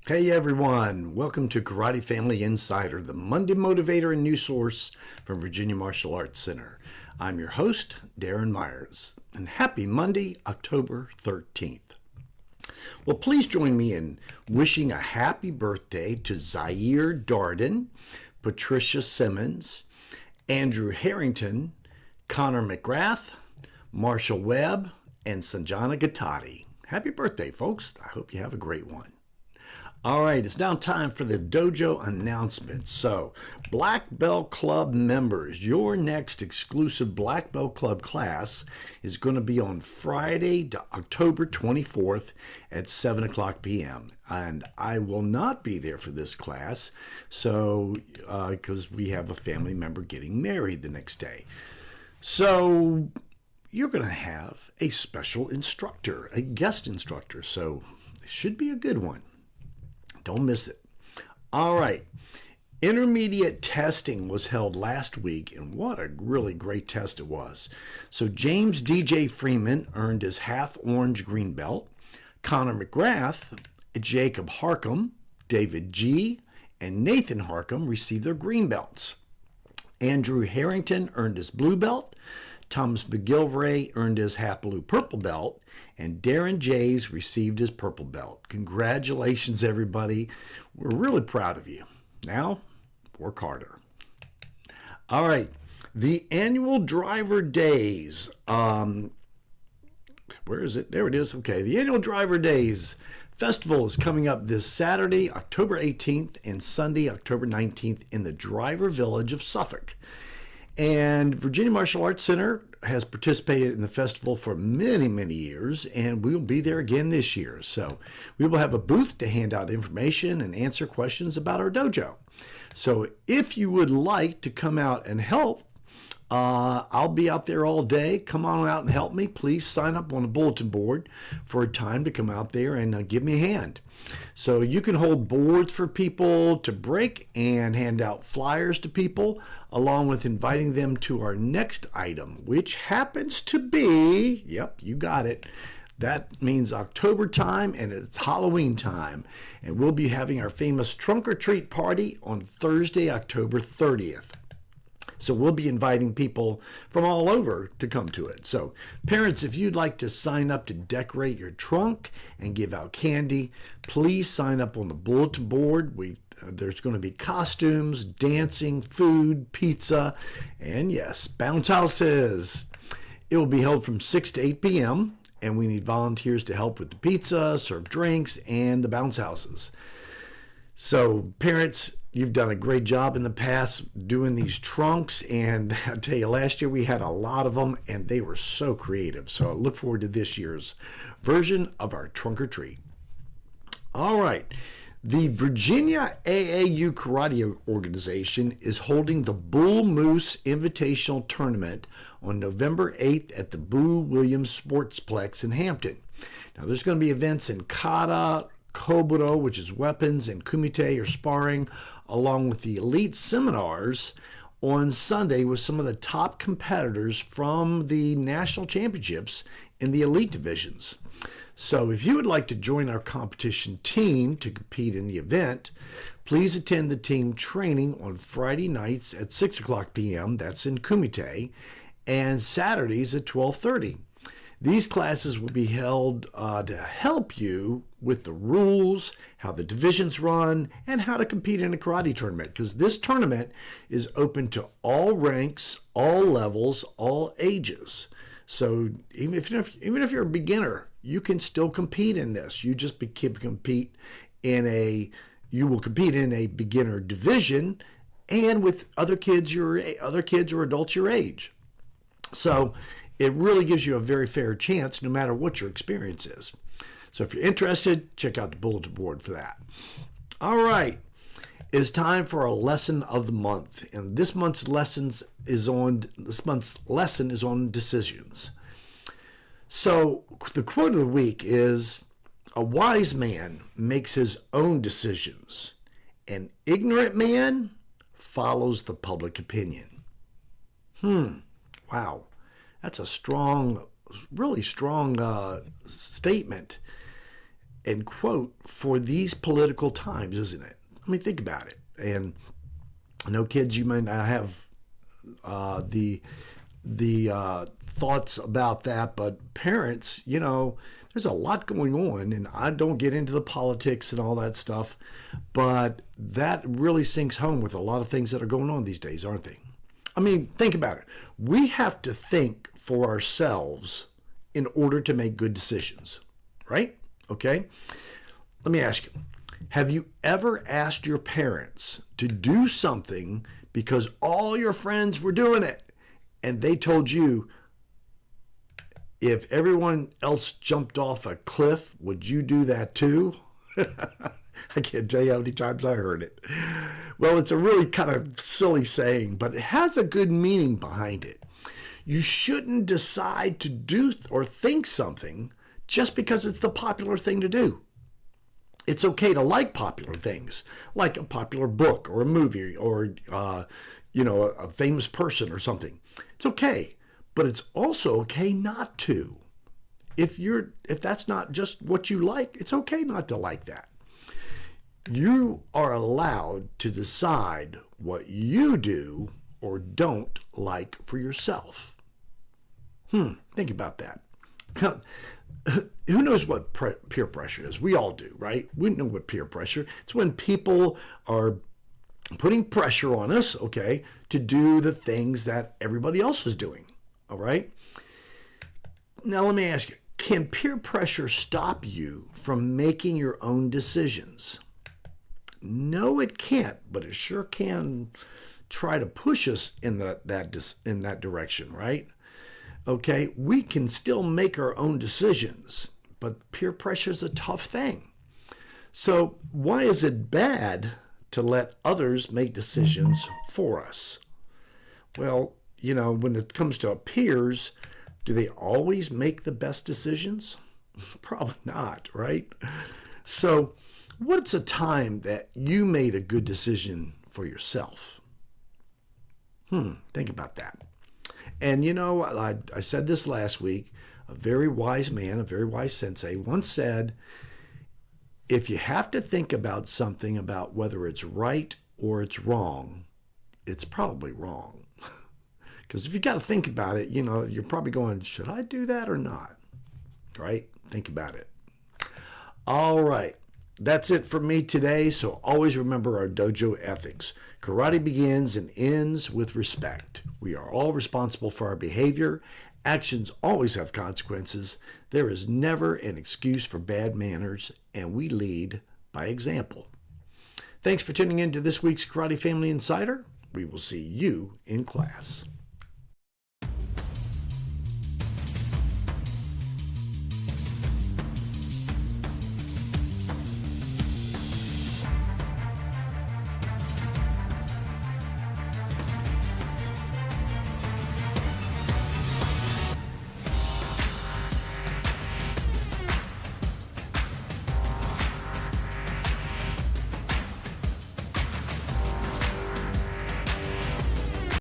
Hey everyone, welcome to Karate Family Insider, the Monday motivator and news source from Virginia Martial Arts Center. I'm your host, Darren Myers, and happy Monday, October 13th. Well, please join me in wishing a happy birthday to Zaire Darden, Patricia Simmons, Andrew Harrington, Connor McGrath, Marshall Webb, and Sanjana Gattati. Happy birthday, folks. I hope you have a great one. All right, it's now time for the dojo announcement. So, Black Belt Club members, your next exclusive Black Belt Club class is going to be on Friday, October 24th at 7 o'clock p.m. And I will not be there for this class, so because we have a family member getting married the next day. So, you're going to have a special instructor, a guest instructor, so it should be a good one. Don't miss it. All right. Intermediate testing was held last week, and what a really great test it was. So James D.J. Freeman earned his half orange green belt. Connor McGrath, Jacob Harcum, David G., and Nathan Harcum received their green belts. Andrew Harrington earned his blue belt. Thomas McGilvray earned his half blue purple belt, and Darren Jays received his purple belt. Congratulations, everybody. We're really proud of you. Now, work harder. All right, the annual driver days. Where is it? There it is. Okay, the annual driver days festival is coming up this Saturday, October 18th, and Sunday, October 19th in the Driver Village of Suffolk. And Virginia Martial Arts Center has participated in the festival for many, many years, and we will be there again this year. So we will have a booth to hand out information and answer questions about our dojo. So if you would like to come out and help, I'll be out there all day. Come on out and help me. Please sign up on the bulletin board for a time to come out there and give me a hand. So you can hold boards for people to break and hand out flyers to people, along with inviting them to our next item, which happens to be, yep, you got it. That means October time, and it's Halloween time. And we'll be having our famous trunk or treat party on Thursday, October 30th. So we'll be inviting people from all over to come to it. So parents, if you'd like to sign up to decorate your trunk and give out candy, please sign up on the bulletin board. There's going to be costumes, dancing, food, pizza, and yes, bounce houses. It will be held from 6 to 8 p.m., and we need volunteers to help with the pizza, serve drinks, and the bounce houses. So parents, you've done a great job in the past doing these trunks, and I tell you, last year we had a lot of them, and they were so creative. So I look forward to this year's version of our trunk or treat. All right. The Virginia AAU Karate Organization is holding the Bull Moose Invitational Tournament on November 8th at the Boo Williams Sportsplex in Hampton. Now, there's going to be events in kata, kobudo, which is weapons, and kumite or sparring, along with the elite seminars on Sunday with some of the top competitors from the national championships in the elite divisions. So if you would like to join our competition team to compete in the event, please attend the team training on Friday nights at 6 o'clock p.m. That's in Kumite, and Saturdays at 12:30. These classes will be held to help you with the rules, how the divisions run, and how to compete in a karate tournament, because this tournament is open to all ranks, all levels, all ages. So even if you're a beginner, you can still compete in this. You just compete in a beginner division, and with other kids or adults your age. So it really gives you a very fair chance no matter what your experience is. So if you're interested, check out the bulletin board for that. All right. It's time for our lesson of the month. And this month's lesson is on decisions. So the quote of the week is, "A wise man makes his own decisions. An ignorant man follows the public opinion." Wow. That's a really strong statement. end quote, for these political times, isn't it? I mean, think about it. And I know kids, you might not have the thoughts about that, but parents, there's a lot going on, and I don't get into the politics and all that stuff, but that really sinks home with a lot of things that are going on these days, aren't they? I mean, think about it. We have to think for ourselves in order to make good decisions, right? Okay. Let me ask you, have you ever asked your parents to do something because all your friends were doing it and they told you, if everyone else jumped off a cliff, would you do that too? I can't tell you how many times I heard it. Well, it's a really kind of silly saying, but it has a good meaning behind it. You shouldn't decide to do or think something just because it's the popular thing to do. It's okay to like popular things, like a popular book or a movie or, a famous person or something. It's okay, but it's also okay not to. If that's not just what you like, it's okay not to like that. You are allowed to decide what you do or don't like for yourself. Think about that. Who knows what peer pressure is? We all do, right? We know what peer pressure. It's when people are putting pressure on us, okay, to do the things that everybody else is doing, all right? Now let me ask you, can peer pressure stop you from making your own decisions? No, it can't, but it sure can try to push us in that direction, right? Okay, we can still make our own decisions, but peer pressure is a tough thing. So why is it bad to let others make decisions for us? Well, when it comes to our peers, do they always make the best decisions? Probably not, right? So what's a time that you made a good decision for yourself? Think about that. And I said this last week, a very wise man, a very wise sensei once said, if you have to think about something about whether it's right or it's wrong, it's probably wrong. Because if you got to think about it, you're probably going, should I do that or not? Right? Think about it. All right. That's it for me today. So always remember our dojo ethics. Karate begins and ends with respect. We are all responsible for our behavior. Actions always have consequences. There is never an excuse for bad manners, and we lead by example. Thanks for tuning in to this week's Karate Family Insider. We will see you in class.